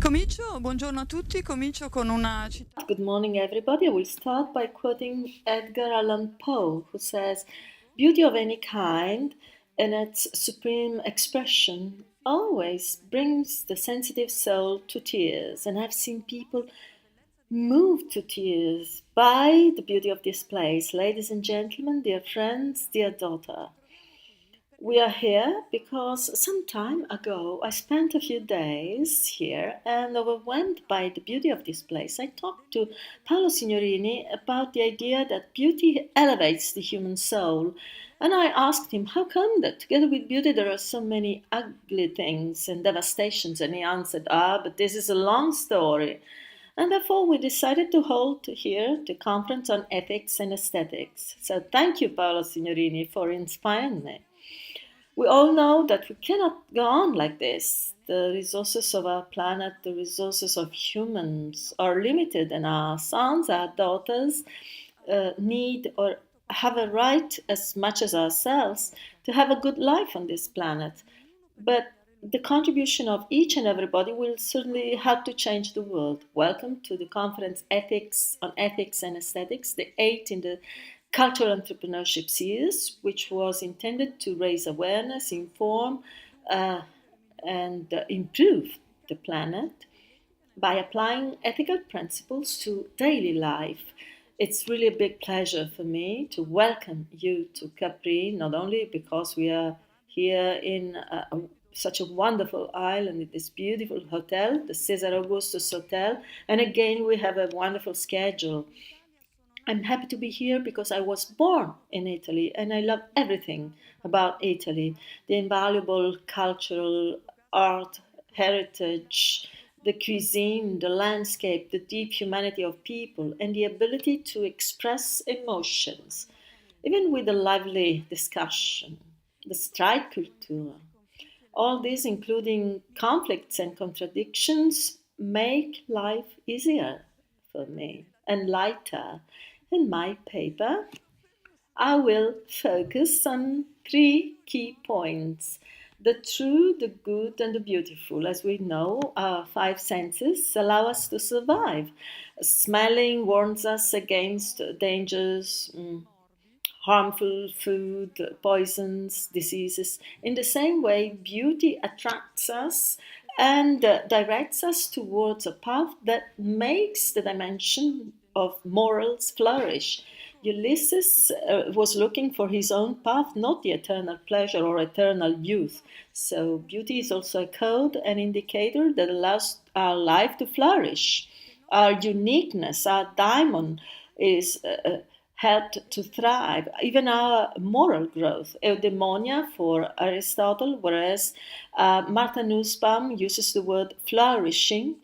Buongiorno a tutti, comincio con una citata. Good morning, everybody. I will start by quoting Edgar Allan Poe, who says, "Beauty of any kind, in its supreme expression, always brings the sensitive soul to tears, and I've seen people moved to tears by the beauty of this place. Ladies and gentlemen, dear friends, dear daughter, we are here because some time ago I spent a few days here and overwhelmed by the beauty of this place. I talked to Paolo Signorini about the idea that beauty elevates the human soul. And I asked him, how come that together with beauty there are so many ugly things and devastations? And he answered, but this is a long story. And therefore we decided to hold here the conference on ethics and aesthetics. So thank you, Paolo Signorini, for inspiring me. We all know that we cannot go on like this. The resources of our planet, the resources of humans are limited, and our sons, our daughters need or have a right as much as ourselves to have a good life on this planet. But the contribution of each and everybody will certainly help to change the world. Welcome to the conference Ethics on Ethics and Aesthetics, the eighth in the Cultural Entrepreneurship Series, which was intended to raise awareness, inform, and improve the planet by applying ethical principles to daily life. It's really a big pleasure for me to welcome you to Capri, not only because we are here in such a wonderful island in this beautiful hotel, the Caesar Augustus Hotel, and again we have a wonderful schedule. I'm happy to be here because I was born in Italy and I love everything about Italy, the invaluable cultural art heritage, the cuisine, the landscape, the deep humanity of people, and the ability to express emotions, even with a lively discussion, the strike culture. All these, including conflicts and contradictions, make life easier for me and lighter. In my paper, I will focus on three key points: the true, the good, and the beautiful. As we know, our five senses allow us to survive. Smelling warns us against dangers, harmful food, poisons, diseases. In the same way, beauty attracts us and directs us towards a path that makes the dimension of morals flourish. Ulysses was looking for his own path, not the eternal pleasure or eternal youth. So, beauty is also a code, an indicator that allows our life to flourish. Our uniqueness, our diamond, is helped to thrive, even our moral growth. Eudaimonia for Aristotle, whereas Martha Nussbaum uses the word flourishing,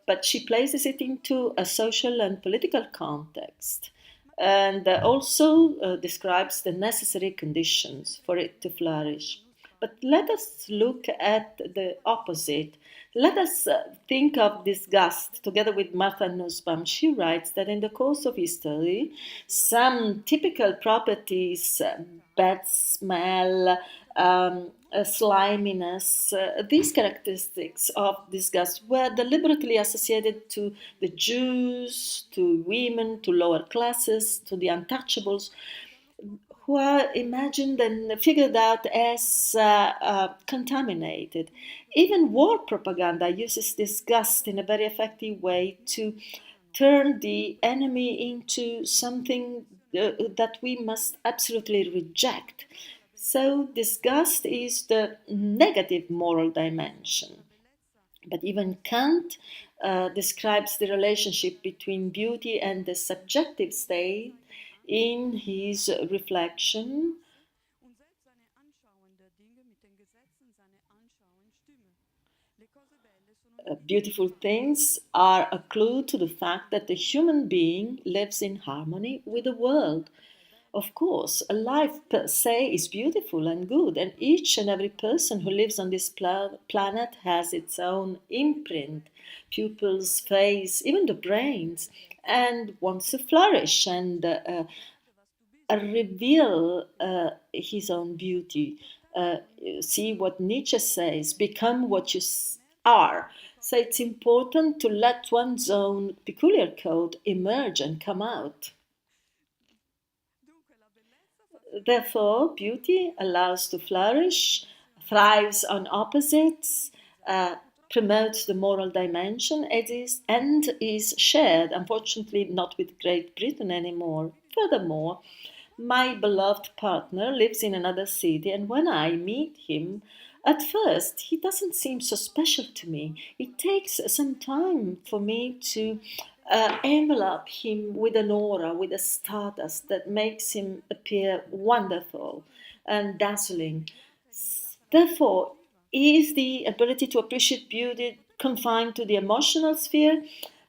but she places it into a social and political context and also describes the necessary conditions for it to flourish. But let us look at the opposite. Let us think of disgust together with Martha Nussbaum. She writes that in the course of history, some typical properties, bad smell, sliminess, these characteristics of disgust were deliberately associated to the Jews, to women, to lower classes, to the untouchables, who are imagined and figured out as contaminated. Even war propaganda uses disgust in a very effective way to turn the enemy into something that we must absolutely reject. So, disgust is the negative moral dimension. But even Kant describes the relationship between beauty and the subjective state in his reflection. Beautiful things are a clue to the fact that the human being lives in harmony with the world. Of course, a life per se is beautiful and good, and each and every person who lives on this planet has its own imprint, pupils, face, even the brains, and wants to flourish and reveal his own beauty. See what Nietzsche says: become what you are. So it's important to let one's own peculiar code emerge and come out. Therefore, beauty allows to flourish, thrives on opposites, uh, promotes the moral dimension, and is shared, unfortunately not with Great Britain anymore. Furthermore, my beloved partner lives in another city, and when I meet him, at first he doesn't seem so special to me. It takes some time for me to envelop him with an aura, with a stardust that makes him appear wonderful and dazzling. Therefore, is the ability to appreciate beauty confined to the emotional sphere?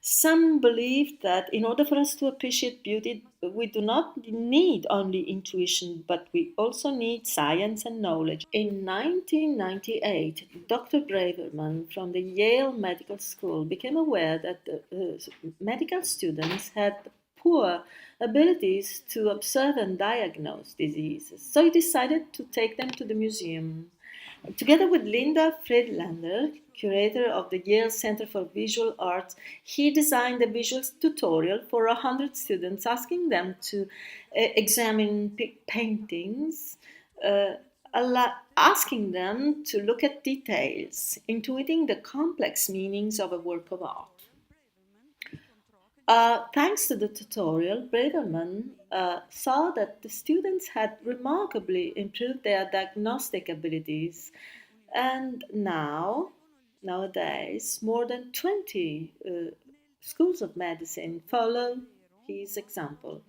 Some believe that in order for us to appreciate beauty, we do not need only intuition, but we also need science and knowledge. In 1998, Dr. Braverman from the Yale Medical School became aware that medical students had poor abilities to observe and diagnose diseases, so he decided to take them to the museum. Together with Linda Friedlander, curator of the Yale Center for Visual Arts, he designed a visual tutorial for 100 students, asking them to examine paintings, uh, asking them to look at details, intuiting the complex meanings of a work of art. Thanks to the tutorial, Braverman saw that the students had remarkably improved their diagnostic abilities, and nowadays, more than 20 schools of medicine follow his example.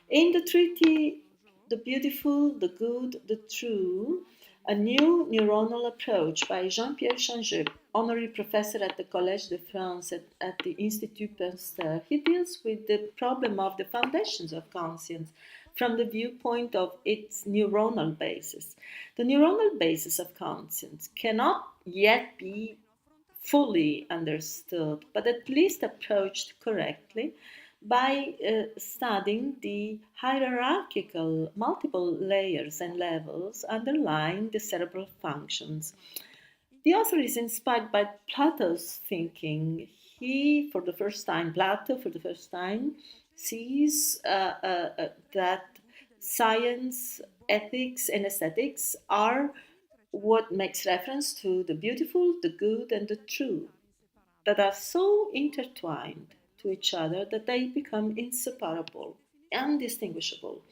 In the treaty, The Beautiful, the Good, the True, a new neuronal approach by Jean-Pierre Changeux, honorary professor at the Collège de France at the Institut Pasteur, he deals with the problem of the foundations of conscience from the viewpoint of its neuronal basis. The neuronal basis of conscience cannot yet be fully understood, but at least approached correctly by studying the hierarchical multiple layers and levels underlying the cerebral functions. The author is inspired by Plato's thinking. Plato, for the first time, sees that science, ethics, and aesthetics are what makes reference to the beautiful, the good, and the true, that are so intertwined to each other that they become inseparable, undistinguishable.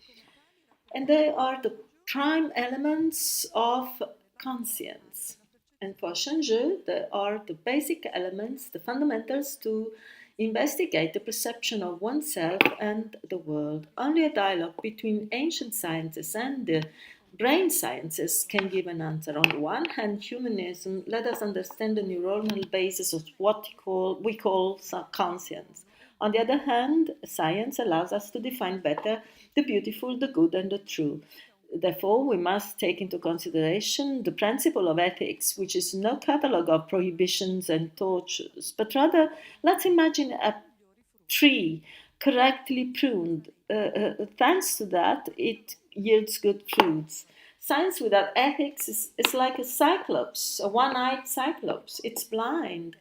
And they are the prime elements of conscience. And for Changeux, they are the basic elements, the fundamentals to investigate the perception of oneself and the world. Only a dialogue between ancient sciences and the brain sciences can give an answer. On the one hand, humanism let us understand the neuronal basis of what we call conscience. On the other hand, science allows us to define better the beautiful, the good, and the true. Therefore, we must take into consideration the principle of ethics, which is no catalogue of prohibitions and tortures, but rather, let's imagine a tree correctly pruned. Thanks to that, it yields good fruits. Science without ethics is like a cyclops, a one eyed cyclops. It's blind.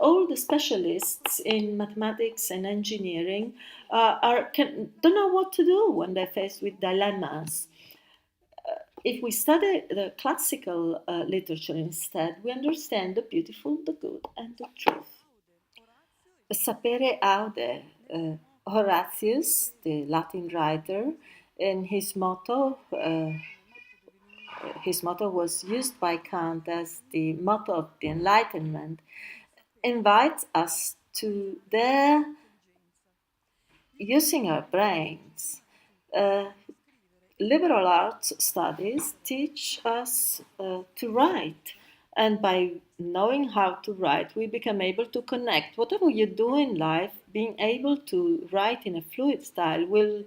All the specialists in mathematics and engineering don't know what to do when they're faced with dilemmas. If we study the classical literature instead, we understand the beautiful, the good, and the truth. Sapere aude, Horatius, the Latin writer, in his motto was used by Kant as the motto of the Enlightenment, invites us to their using our brains. Liberal arts studies teach us to write, and by knowing how to write, we become able to connect. Whatever you do in life, being able to write in a fluid style will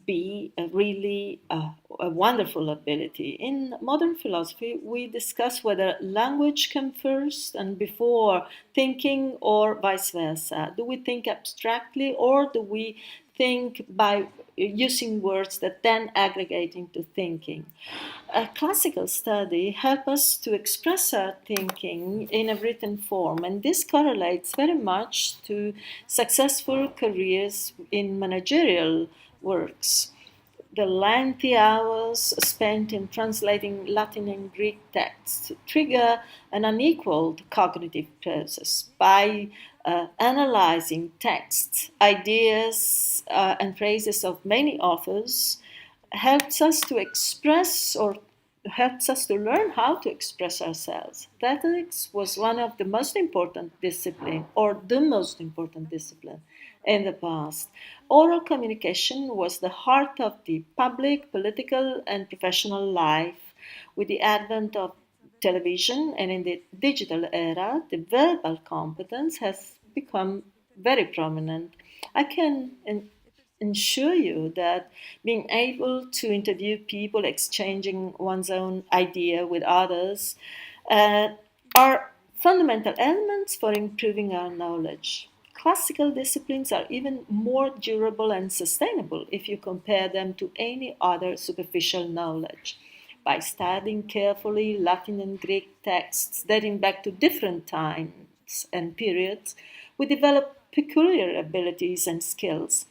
be a wonderful ability. In modern philosophy, we discuss whether language comes first and before thinking, or vice versa. Do we think abstractly, or do we think by using words that then aggregate into thinking. A classical study helps us to express our thinking in a written form, and this correlates very much to successful careers in managerial works. The lengthy hours spent in translating Latin and Greek texts trigger an unequaled cognitive process. By analyzing texts, ideas, and phrases of many authors, helps us to express or helps us to learn how to express ourselves. Rhetorics was one of the most important discipline, or the most important discipline in the past. Oral communication was the heart of the public, political, and professional life. With the advent of television and in the digital era, the verbal competence has become very prominent. I can ensure you that being able to interview people, exchanging one's own idea with others, uh, are fundamental elements for improving our knowledge. Classical disciplines are even more durable and sustainable if you compare them to any other superficial knowledge. By studying carefully Latin and Greek texts dating back to different times and periods, we develop peculiar abilities and skills.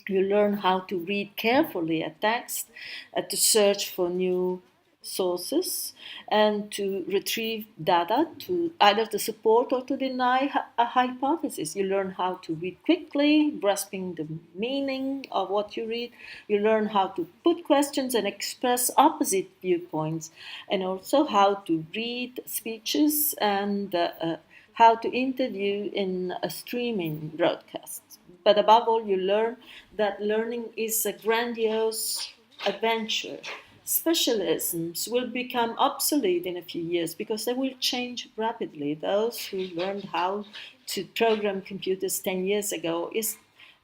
You learn how to read carefully a text, to search for new sources, and to retrieve data to either to support or to deny a hypothesis. You learn how to read quickly, grasping the meaning of what you read. You learn how to put questions and express opposite viewpoints, and also how to read speeches and how to interview in a streaming broadcast. But above all, you learn that learning is a grandiose adventure. Specialisms will become obsolete in a few years because they will change rapidly. Those who learned how to program computers 10 years ago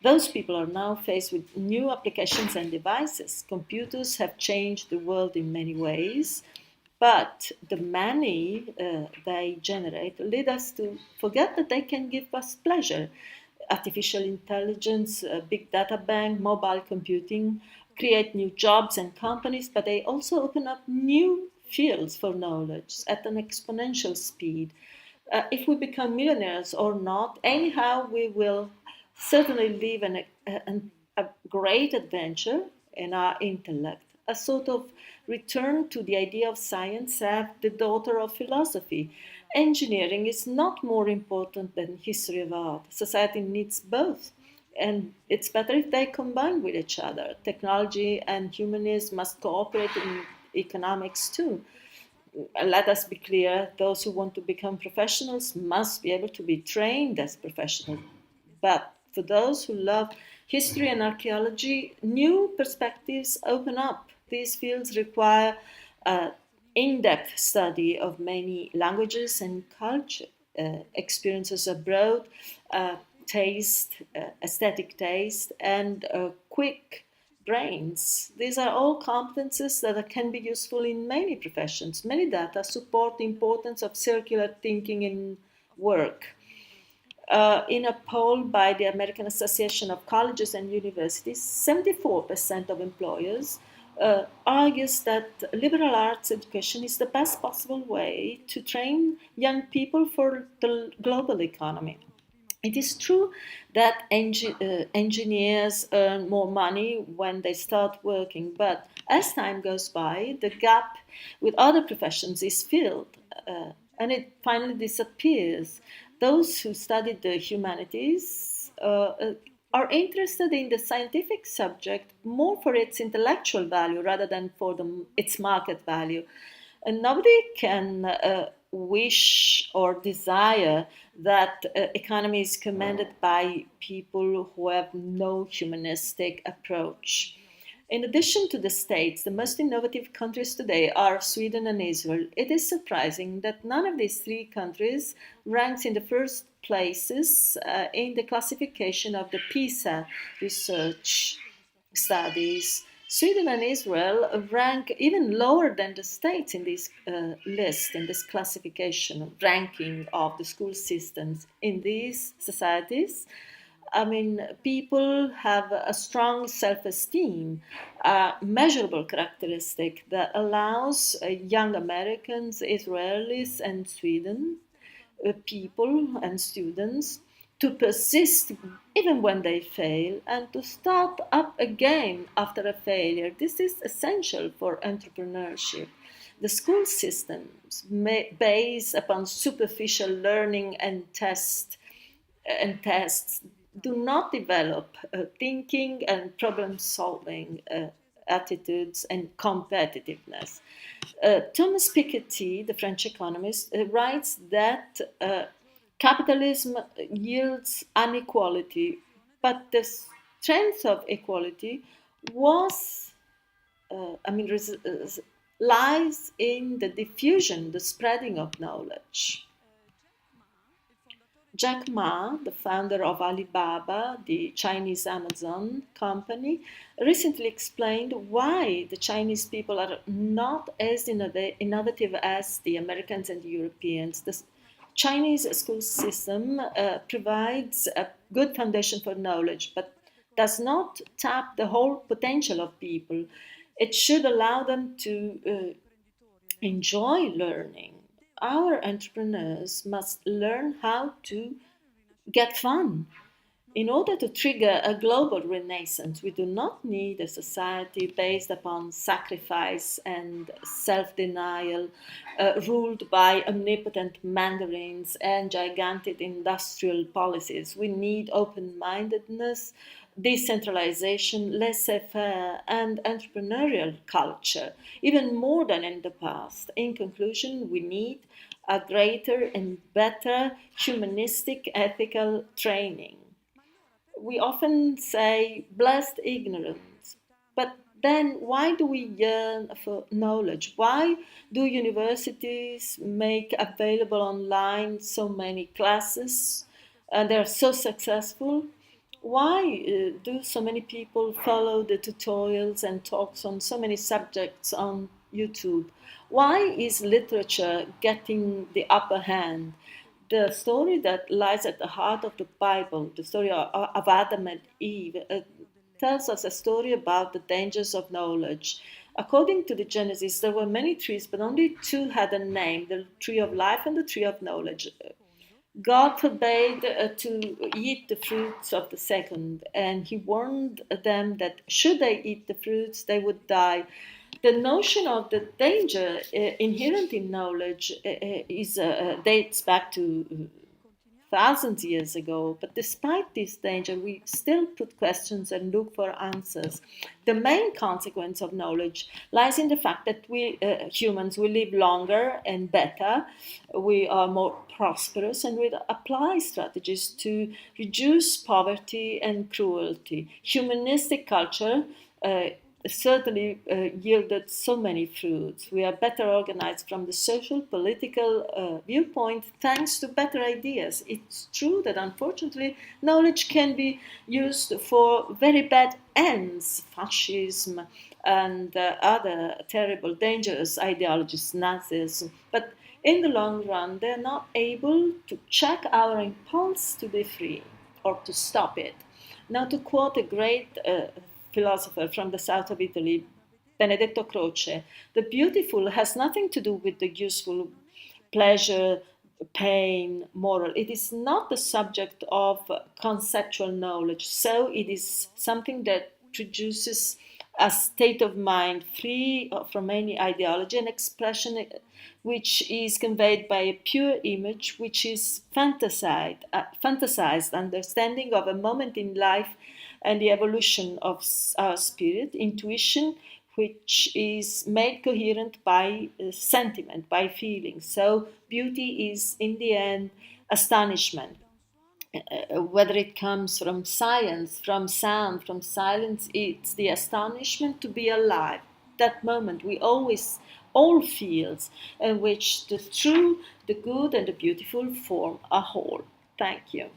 those people are now faced with new applications and devices. Computers have changed the world in many ways, but the money they generate lead us to forget that they can give us pleasure. Artificial intelligence, big data bank, mobile computing create new jobs and companies, but they also open up new fields for knowledge at an exponential speed. If we become millionaires or not, anyhow, we will certainly live a great adventure in our intellect, a sort of return to the idea of science as the daughter of philosophy. Engineering is not more important than history of art. Society needs both, and it's better if they combine with each other. Technology and humanism must cooperate in economics too. Let us be clear, those who want to become professionals must be able to be trained as professionals. But for those who love history and archaeology, new perspectives open up. These fields require in-depth study of many languages and culture, experiences abroad, aesthetic taste, and quick brains. These are all competences that can be useful in many professions. Many data support the importance of circular thinking in work. In a poll by the American Association of Colleges and Universities, 74% of employers argues that liberal arts education is the best possible way to train young people for the global economy. It is true that engineers earn more money when they start working, but as time goes by, the gap with other professions is filled and it finally disappears. Those who studied the humanities are interested in the scientific subject more for its intellectual value rather than for its market value. And nobody can wish or desire that economy is commanded by people who have no humanistic approach. In addition to the States, the most innovative countries today are Sweden and Israel. It is surprising that none of these three countries ranks in the first places in the classification of the PISA research studies. Sweden and Israel rank even lower than the States in this list, in this classification ranking of the school systems in these societies. I mean, people have a strong self-esteem, a measurable characteristic that allows young Americans, Israelis, and Sweden people and students to persist even when they fail and to start up again after a failure. This is essential for entrepreneurship. The school systems based upon superficial learning and tests do not develop thinking and problem solving attitudes and competitiveness. Thomas Piketty, the French economist, writes that capitalism yields inequality, but the strength of equality was, lies in the diffusion, the spreading of knowledge. Jack Ma, the founder of Alibaba, the Chinese Amazon company, recently explained why the Chinese people are not as innovative as the Americans and the Europeans. The Chinese school system provides a good foundation for knowledge, but does not tap the whole potential of people. It should allow them to enjoy learning. Our entrepreneurs must learn how to get fun. In order to trigger a global renaissance, we do not need a society based upon sacrifice and self denial, ruled by omnipotent mandarins and gigantic industrial policies. We need open mindedness, decentralization, laissez faire, and entrepreneurial culture, even more than in the past. In conclusion, we need a greater and better humanistic ethical training. We often say blessed ignorance, but then why do we yearn for knowledge? Why do universities make available online so many classes and they're so successful? Why do so many people follow the tutorials and talks on so many subjects on YouTube? Why is literature getting the upper hand? The story that lies at the heart of the Bible, the story of Adam and Eve, tells us a story about the dangers of knowledge. According to the Genesis, there were many trees, but only two had a name, the tree of life and the tree of knowledge. God forbade to eat the fruits of the second, and he warned them that should they eat the fruits, they would die. The notion of the danger inherent in knowledge dates back to thousands of years ago, but despite this danger, we still put questions and look for answers. The main consequence of knowledge lies in the fact that we humans will live longer and better, we are more prosperous, and we apply strategies to reduce poverty and cruelty. Humanistic culture certainly yielded so many fruits. We are better organized from the social, political viewpoint thanks to better ideas. It's true that unfortunately knowledge can be used for very bad ends, fascism and other terrible, dangerous ideologies, Nazism. But in the long run, they're not able to check our impulse to be free or to stop it. Now, to quote a great philosopher from the south of Italy, Benedetto Croce, the beautiful has nothing to do with the useful, pleasure, pain, moral. It is not the subject of conceptual knowledge, so it is something that produces a state of mind free from any ideology, an expression which is conveyed by a pure image, which is fantasized understanding of a moment in life and the evolution of our spirit, intuition, which is made coherent by sentiment, by feeling. So beauty is, in the end, astonishment. Whether it comes from science, from sound, from silence, it's the astonishment to be alive. That moment we always all feels, in which the true, the good, and the beautiful form a whole. Thank you.